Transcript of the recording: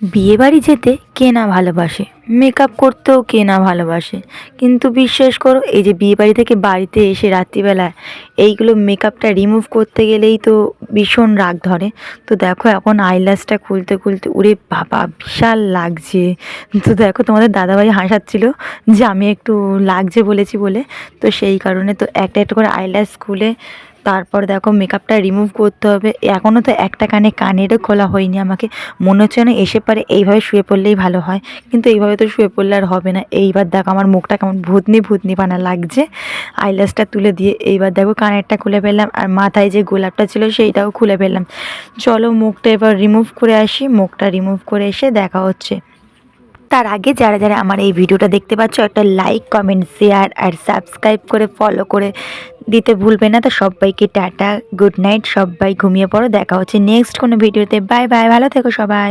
বিয়েবাড়ি যেতে কে না ভালোবাসে, মেকআপ করতেও কে না ভালোবাসে। কিন্তু বিশ্বাস করো, এই যে বিয়েবাড়ি থেকে বাড়িতে এসে রাত্রিবেলায় এইগুলো মেকআপটা রিমুভ করতে গেলেই তো ভীষণ রাগ ধরে। তো দেখো এখন আইল্যাশটা খুলতে খুলতে ওরে বাবা বিশাল লাগছে। তো দেখো তোমাদের দাদাভাই হাসাচ্ছিল যে আমি একটু লাগছে বলেছি বলে। তো সেই কারণে তো একটা একটা করে আইল্যাশ খুলে তারপর দেখো মেকআপটা রিমুভ করতে হবে। এখনও তো একটা কানেরও খোলা হয়নি। আমাকে মনে হচ্ছে না এসে পারে এইভাবে শুয়ে পড়লেই ভালো হয়, কিন্তু এইভাবে তো শুয়ে পড়লে আর হবে না। এইবার দেখো আমার মুখটা কেমন ভূতনি ভূতনি পানা লাগছে। আইল্যাশটা তুলে দিয়ে এইবার দেখো কানেরটা খুলে ফেললাম, আর মাথায় যে গোলাপটা ছিল সেইটাও খুলে ফেললাম। চলো মুখটা এবার রিমুভ করে আসি। মুখটা রিমুভ করে এসে দেখা হচ্ছে। তার আগে যারা যারা আমার এই ভিডিওটা দেখতে পাচ্ছ, একটা লাইক কমেন্ট শেয়ার আর সাবস্ক্রাইব করে ফলো করে দিতে ভুলবে না। তো সবাইকে টাটা, গুড নাইট, সবাই ঘুমিয়ে পড়ো। দেখা হচ্ছে নেক্সট কোনো ভিডিওতে। বাই বাই, ভালো থেকো সবাই।